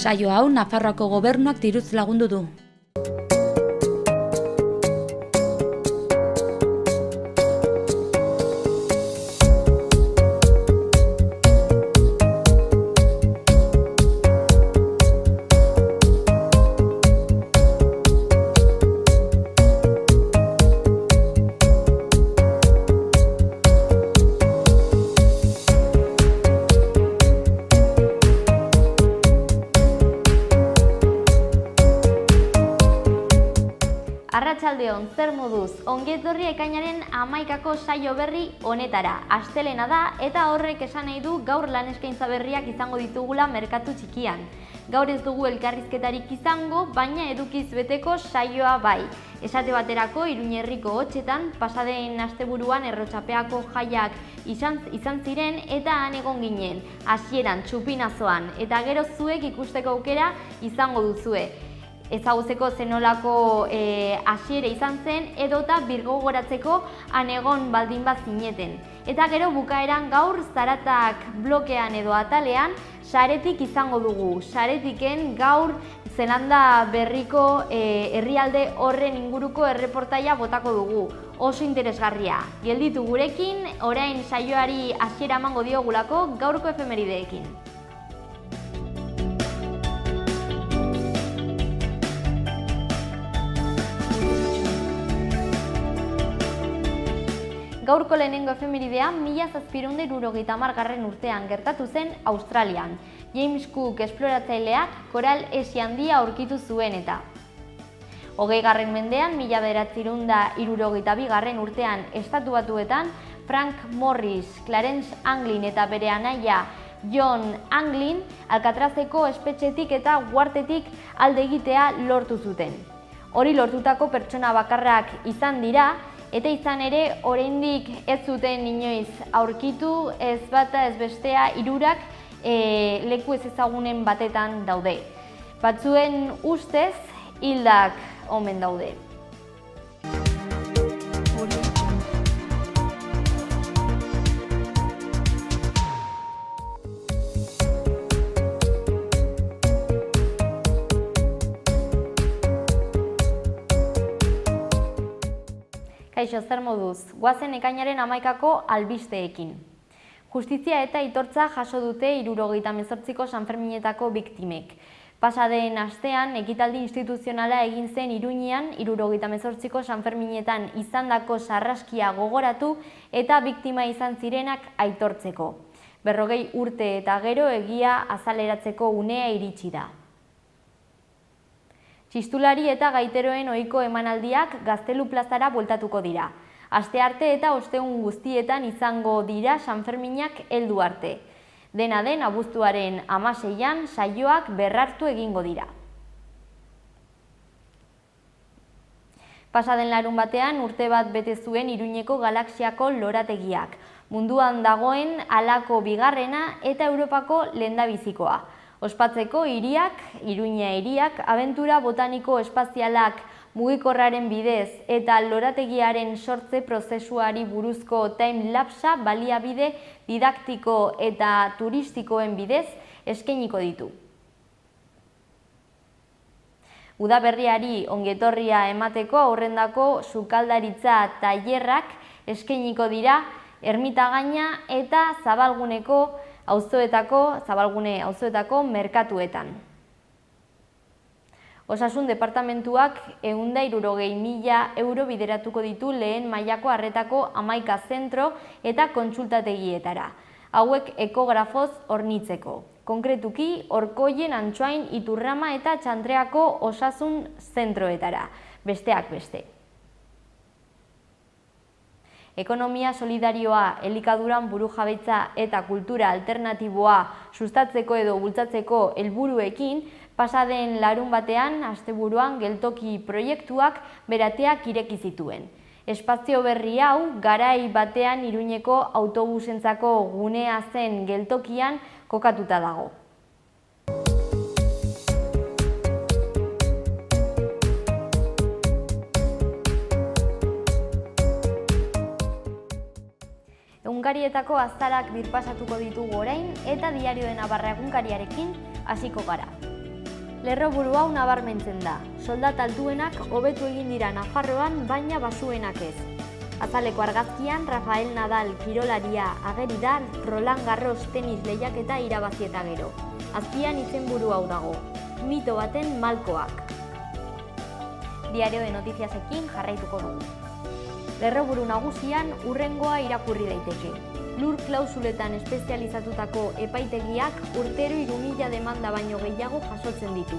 Saio hau Nafarroako gobernuak diruz lagundu du. Arratsaldeon, zer moduz, ongi etorri ekainaren 11ko saio berri honetara. Astelena da eta horrek esan nahi du gaur lan eskaintza berriak izango ditugula merkatu txikian. Gaur ez dugu elkarrizketarik izango, baina edukiz beteko saioa bai. Esate baterako Iruñerriko hotxetan pasaden asteburuan Errotxapeako jaiak izan ziren eta han egon ginen. Hasieran txupinazoan eta gero zuek ikusteko aukera izango duzue. Ezagutzeko zenolako hasiera izan zen edota birgogoratzeko han egon baldin bat zineten. Eta gero bukaeran gaur Zaratak blokean edo atalean Saretik izango dugu. Saretiken gaur Zelanda Berriko herrialde horren inguruko erreportaia botako dugu. Oso interesgarria. Gelditu gurekin, orain saioari hasiera emango diogulako gaurko efemerideekin. Gaurko lehenengo efemeridea 1770 urtean gertatu zen Australian. James Cook esploratzaileak koral hesi handia aurkitu zuen eta. 20. mendean 1962 urtean Estatu Batuetan Frank Morris, Clarence Anglin eta bere anaia John Anglin Alcatrazeko espetxetik eta uhartetik alde egitea lortu zuten. Hori lortutako pertsona bakarrak izan dira, eta izan ere, oraindik ez zuten inoiz aurkitu, ez bata ez bestea, hirurak leku ez ezagunen batetan daude. Batzuen ustez, hildak omen daude. Kaixo, zer moduz, goazen ekainaren 11ko albisteekin. Justizia eta aitortza jaso dute 78ko Sanferminetako biktimek. Pasaden astean, ekitaldi instituzionala egin zen Iruñean 78ko Sanferminetan izandako sarraskia gogoratu eta biktima izan zirenak aitortzeko. 40 urte eta gero egia azaleratzeko unea iritsi da. Txistulari eta gaiteroen ohiko emanaldiak Gaztelu plazara bueltatuko dira. Astearte eta ostegun guztietan izango dira Sanferminak heldu arte. Dena den abuztuaren 16an saioak berrartu egingo dira. Pasaden larunbatean urte bat bete zuen Iruñeko galaxiako lorategiak. Munduan dagoen halako bigarrena eta Europako lehendabizikoa. Ospatzeko hiriak, Iruña hiriak, abentura botaniko espazialak mugikorraren bidez eta lorategiaren sortze prozesuari buruzko time-lapsa baliabide didaktiko eta turistikoen bidez eskainiko ditu. Udaberriari ongetorria emateko aurrendako sukaldaritza tailerrak eskainiko dira Ermitagaina eta Zabalgune auzoetako merkatuetan. Osasun departamentuak 160.000 euro bideratuko ditu lehen mailako arretako 11 zentro eta kontsultategietara. Hauek ekografoz hornitzeko. Konkretuki, Orkoien, Antsoain, Iturrama eta Txantreako osasun zentroetara. Besteak beste. Ekonomia solidarioa, elikaduran burujabetza eta kultura alternatiboa sustatzeko edo bultzatzeko helburuekin, pasaden larunbatean, asteburuan geltoki proiektuak berateak ireki zituen. Espazio berri hau, garai batean Iruñeko autobusentzako gunea zen geltokian kokatuta dago. Egunkarietako azarak birpasatuko ditugu orain eta Diario de Navarra egunkariarekin hasiko gara. Lerroburu hau nabarmentzen da. Soldata altuenak hobetu egin dira Nafarroan, baina basuenak ez. Azaleko argazkian Rafael Nadal kirolaria ageri da Roland Garros tenis lehiaketa irabazi eta gero. Azpian izenburu hau dago, mito baten malkoak. Diario de Notiziasekin jarraituko dugu. Lerroburu nagusian hurrengoa irakurri daiteke. Lur klausuletan espezializatutako epaitegiak urtero 3.000 demanda baino gehiago jasotzen ditu.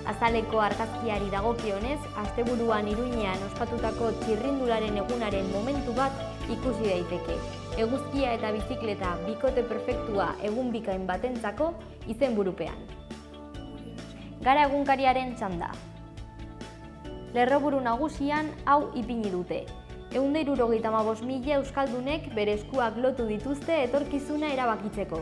Azaleko argazkiari dagokionez, asteburuan Iruñean ospatutako txirrindularen egunaren momentu bat ikusi daiteke. Eguzkia eta bizikleta bikote perfektua egun bikain batentzako izenburupean. Gara egunkariaren txanda. Lerroburu nagusian hau ipini dute. 175.000 euskaldunek bere eskuak lotu dituzte etorkizuna erabakitzeko.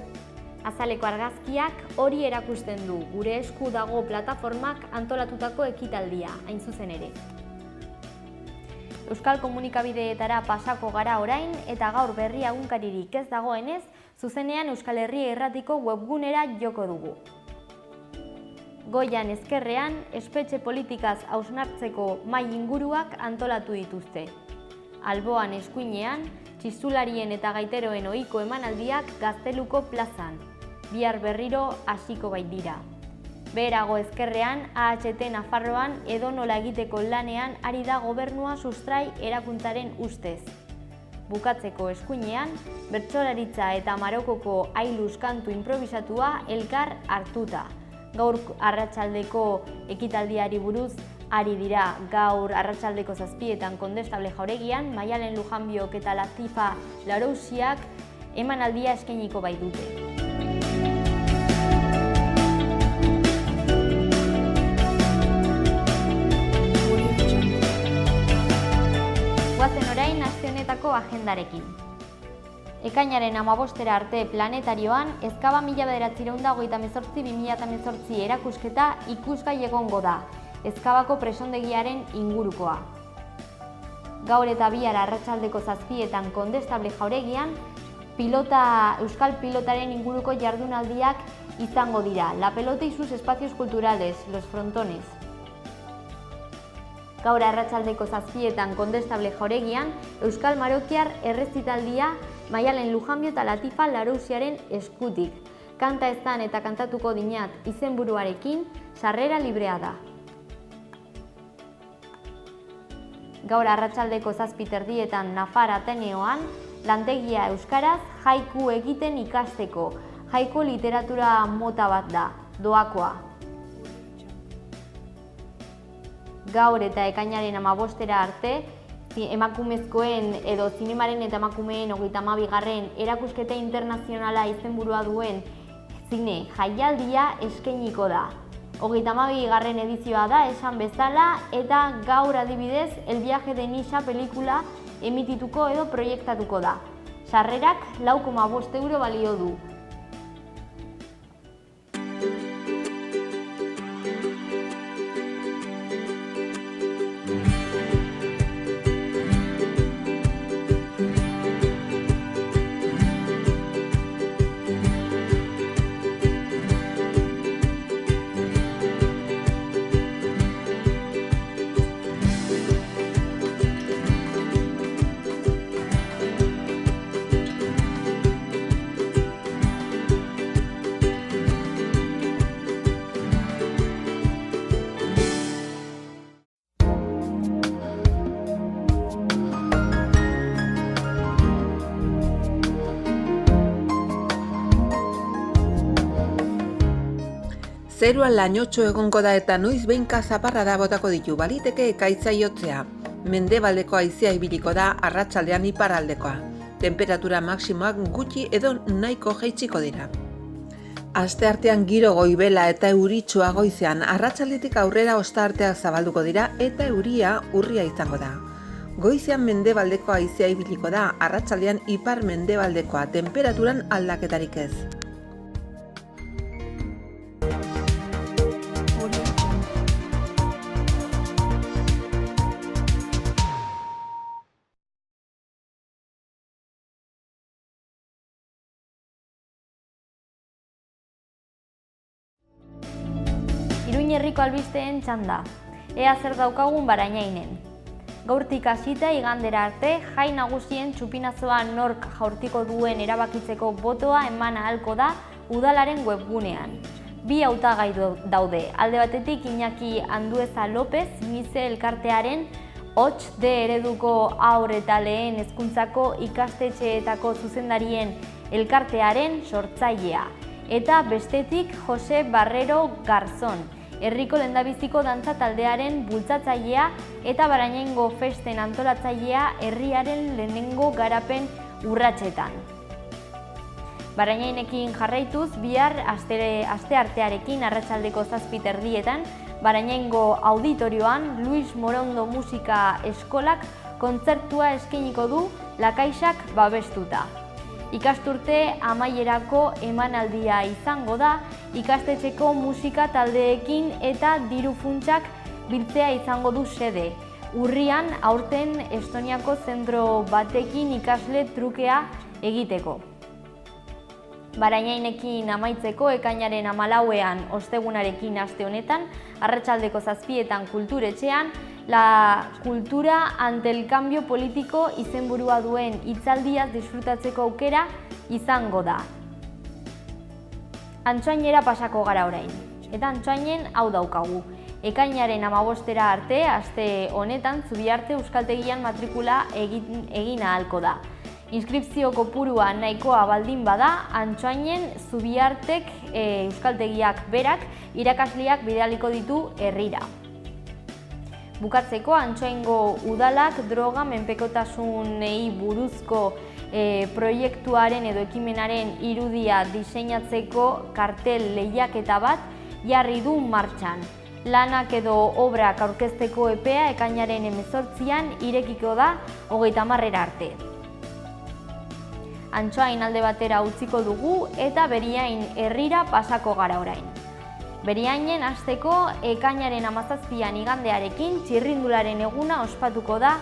Azaleko argazkiak hori erakusten du, gure esku dago plataformak antolatutako ekitaldia, hain zuzen ere. Euskal komunikabideetara pasako gara orain eta gaur berri egunkaririk ez dagoenez, zuzenean Euskal Herria Irratiko webgunera joko dugu. Goian ezkerrean, espetxe politikaz hausnartzeko mahai inguruak antolatu dituzte. Alboan eskuinean, txistularien eta gaiteroen ohiko emanaldiak Gazteluko plazan. Bihar berriro hasiko baitira. Beherago ezkerrean, AHT Nafarroan edonola egiteko lanean ari da gobernua sustrai erakuntzaren ustez. Bukatzeko eskuinean, bertsolaritza eta Marokoko ailuz kantu improvisatua elkar hartuta. Gaur arratsaldeko ekitaldiari buruz ari dira. Gaur arratsaldeko 7etan Kondestable Jauregian, Maialen Lujanbiok eta Latifa Larousiak emanaldia eskainiko baitute. Goazen orain aste honetako agendarekin. Ekainaren 15 arte planetarioan, Ezkaba 1998-2018 erakusketa ikusgai egongo da, Ezkabako presondegiaren ingurukoa. Gaur eta bihar arratsaldeko 7etan Kondestable Jauregian, Euskal pilotaren inguruko jardunaldiak izango dira, La pelota y sus espacios culturales, Los Frontones. Gaur arratsaldeko 7etan Kondestable Jauregian, Euskal Marokiar errezitaldia Maialen Lujanbio eta Latifa Larousiaren eskutik. Kanta eztan eta kantatuko dinat izenburuarekin, sarrera librea da. Gaur arratsaldeko 7:30etan Nafar Ateneoan, lantegia euskaraz haiku egiten ikasteko. Haiku literatura mota bat da, doakoa. Gaur eta ekainaren 15 arte, emakumezkoen edo zinemaren eta emakumeen 32. erakusketa internazionala izenburua duen zine jaialdia eskainiko da. 32. edizioa da esan bezala eta gaur adibidez El viaje de Nisha pelikula emitituko edo proiektatuko da. Sarrerak 4,5 euro balio du. Zerua lainotxo egongo da eta noiz behinka zaparrada botako ditu, baliteke ekaitza jotzea. Mendebaldeko haizea ibiliko da arratsaldean iparraldekoa. Temperatura maximoak gutxi edo nahiko jaitsiko dira. Asteartean giro goibela eta euritsua goizean, arratsaldetik aurrera ostarteak zabalduko dira eta euria urria izango da. Goizean mendebaldeko haizea ibiliko da, arratsaldean ipar mendebaldekoa, temperaturan aldaketarik ez. Iruin herriko albisteen txanda. Ea zer daukagun Barainainen. Gaurtik hasita igandera arte, jai nagusien txupinazoa nork jaurtiko duen erabakitzeko botoa eman ahalko da udalaren webgunean. 2 hautagai daude, alde batetik Iñaki Andueza López, Mize elkartearen Hots D ereduko haur eta lehen hezkuntzako ikastetxeetako zuzendarien elkartearen sortzailea. Eta bestetik Jose Barrero Garzón, herriko lehendabiziko dantza taldearen bultzatzailea eta Barainaingo festen antolatzailea herriaren lehenengo garapen urratsetan. Barainainekin jarraituz, bihar asteartearekin arratsaldeko 7:30 Barainaingo auditorioan Luis Morondo Musika Eskolak kontzertua eskainiko du Lakaixak babestuta. Ikasturte amaierako emanaldia izango da, ikastetxeko musika taldeekin eta diru funtsak biltzea izango du xede. Urrian aurten Estoniako zentro batekin ikasle trukea egiteko. Barainainekin amaitzeko ekainaren 14ean ostegunarekin aste honetan, arratsaldeko 7etan kulturetxean, La cultura ante el cambio politiko izenburua duen hitzaldiaz disfrutatzeko aukera izango da. Antsoainera pasako gara orain. Eta Antsoainen hau daukagu. Ekainaren 15era arte, aste honetan, Zubiarte Euskaltegian matrikula egin ahalko da. Inskripzio kopurua nahikoa baldin bada, Antsoainen Zubiartek Euskaltegiak berak irakasleak bidaliko ditu herrira. Bukatzeko, Antsoaingo udalak droga menpekotasunei buruzko proiektuaren edo ekimenaren irudia diseinatzeko kartel lehiaketa bat jarri du martxan. Lanak edo obrak aurkezteko epea ekainaren 18an irekiko da 30era arte. Antsoain alde batera utziko dugu eta Beriain herrira pasako gara orain. Beriainen hasteko ekainaren 17an igandearekin txirrindularen eguna ospatuko da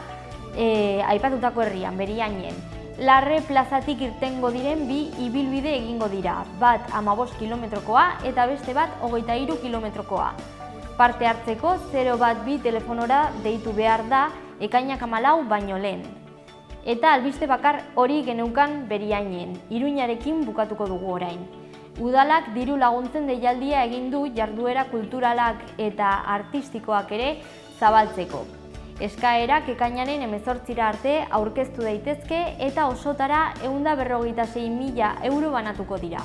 aipatutako herrian, Beriainen. Larre plazatik irtengo diren 2 ibilbide egingo dira, bat 15 kilometrokoa eta beste bat 23 kilometrokoa. Parte hartzeko 012 telefonora deitu behar da ekainak 14 baino lehen. Eta albiste bakar hori geneukan Beriainen, Iruñarekin bukatuko dugu orain. Udalak diru laguntzen deialdia egin du jarduera kulturalak eta artistikoak ere zabaltzeko. Eskaerak ekainaren 18ra arte aurkeztu daitezke eta osotara 146.000 euro banatuko dira.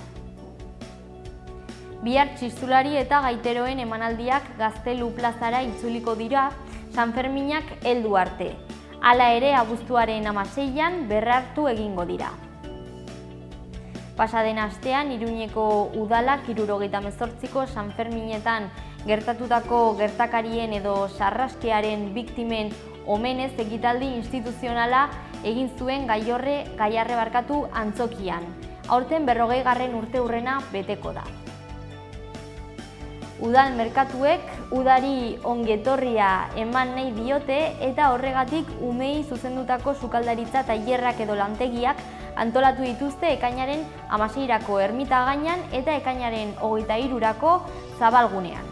Bihar txistulari eta gaiteroen emanaldiak Gaztelu plazara itzuliko dira San Ferminak heldu arte. Hala ere, abuztuaren 16an berrartu egingo dira. Pasaden astean, Iruñeko udalak 78ko San Ferminetan gertatutako gertakarien edo sarraskearen biktimen omenez ekitaldi instituzionala egin zuen Gaiarre Antzokian. Aurten 40. urteurrena beteko da. Udal merkatuek udari ongetorria eman nahi diote eta horregatik umei zuzendutako sukaldaritza tailerrak edo lantegiak antolatu dituzte ekainaren 16erako ermita gainan eta ekainaren 23erako zabalgunean.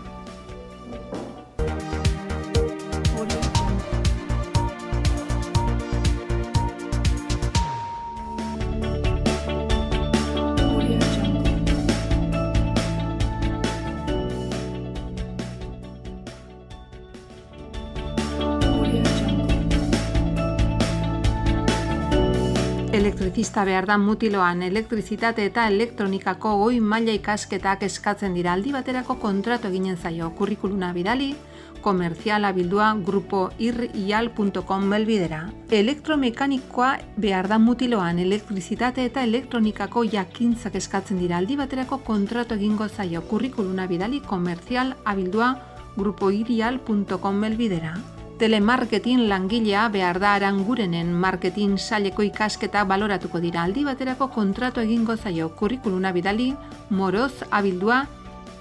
Elektrizista behar da mutiloan, elektrizitate eta elektronikako goi maila ikasketak eskatzen dira, aldi baterako kontratu eginen zaio, kurrikuluna bidali, komerziala bildua grupoirrial.com belbidera. Elektromekanikoa behar da mutiloan, elektrizitate eta elektronikako jakintzak eskatzen dira, aldi baterako kontratu egingo zaio, kurrikuluna bidali, komerzial abildua grupoirrial.com belbidera. Telemarketing langilea behar da Arangurenen marketing saileko ikasketa baloratuko dira. Aldi baterako kontratu egingo zaio, kurrikuluna bidali moroz abildua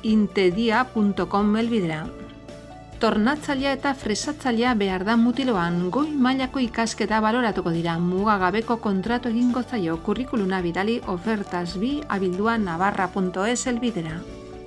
intedia.com belbidera. Tornatzailea eta fresatzailea behar da mutiloan, goi mailako ikasketa baloratuko dira. Mugagabeko kontratu egingo zaio, kurrikuluna bidali ofertas bi abildua navarra.es elbidera.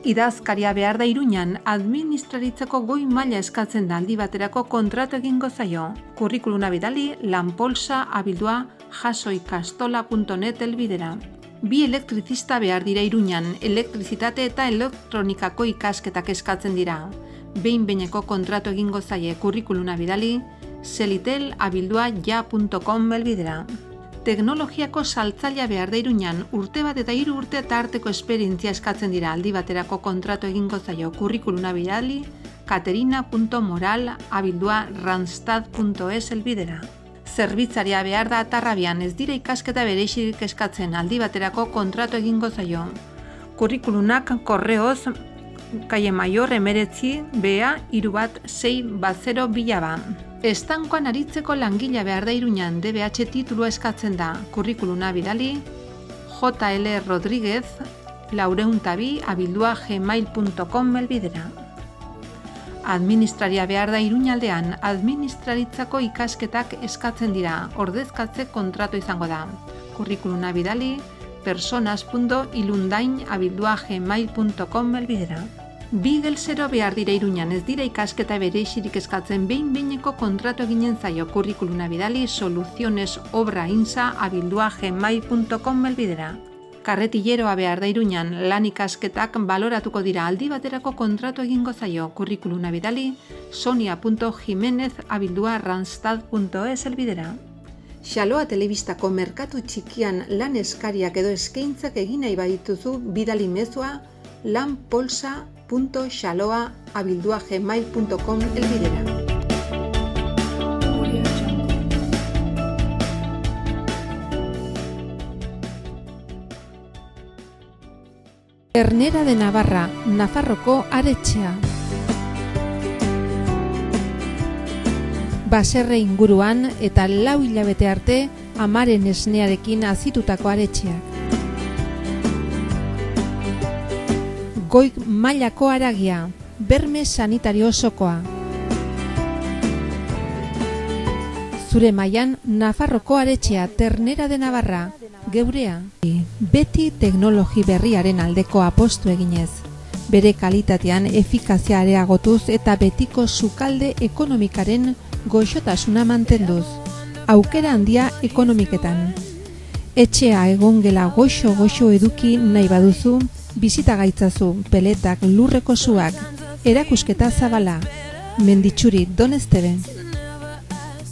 idazkaria behar da Iruñan, administraritzako goi maila eskatzen da aldi baterako kontratu egingo zaio. Kurrikuluna bidali lanpolsa@jasoikastola.net helbidera. 2 elektrizista behar dira Iruñan, elektrizitate eta elektronikako ikasketak eskatzen dira. Behin-behineko kontratu egingo zaie kurrikuluna bidali celitel@ja.com helbidera. Teknologiako saltzailea behar da Iruñan, urte bat eta 3 urte tarteko esperientzia eskatzen dira aldi baterako kontratu egingo zaio kurrikuluna bidali caterina.moral@randstad.es helbidera. Zerbitzaria behar da Atarrabian, ez dira ikasketa bereixirik eskatzen aldi baterako kontratu egingo zaio. Kurrikulunak korreoz Calle Mayor 19 BA 316 Bilaba. Estankoan aritzeko langilea behar da Iruñan, DBH titulua eskatzen da. Kurrikuluna bidali jlrodriguez402@gmail.com helbidera. Administraria behar da Iruñaldean, administraritzako ikasketak eskatzen dira, ordezkatze kontratu izango da. Kurrikuluna bidali personas.ilundain@gmail.com helbidera. 2 gelsero behar dira Iruñan, ez dira ikasketa bereixirik eskatzen, behin-behineko kontratu eginen zaio. Kurrikuluna bidali solucionesobrainsa@gmail.com helbidera. Karretileroa behar da Iruñan, lan ikasketak baloratuko dira, aldi baterako kontratu egingo zaio. Kurrikuluna bidali sonia.jimenez@randstad.es helbidera. Xaloa telebistako merkatu txikian lan eskariak edo eskaintzak egin nahi badituzu, bidali mezua lanpolsa.xaloa@gmail.com helbidera. Ternera de Navarra, Nafarroko aretxea. Baserre inguruan eta 4 hilabete arte amaren esnearekin azitutako aretxeak. Goi mailako haragia, berme sanitario osokoa. Zure mailan Nafarroko aretxea, Ternera de Navarra, geurea. Beti teknologi berriaren aldeko apostu eginez. Bere kalitatean efikazia areagotuz eta betiko sukalde ekonomikaren goxotasuna mantenduz. Aukera handia ekonomiketan. Etxea egongela goxo eduki nahi baduzu, bizita gaitzazu, peletak, lurreko suak, erakusketa zabala. Menditxuri, Don Esteben.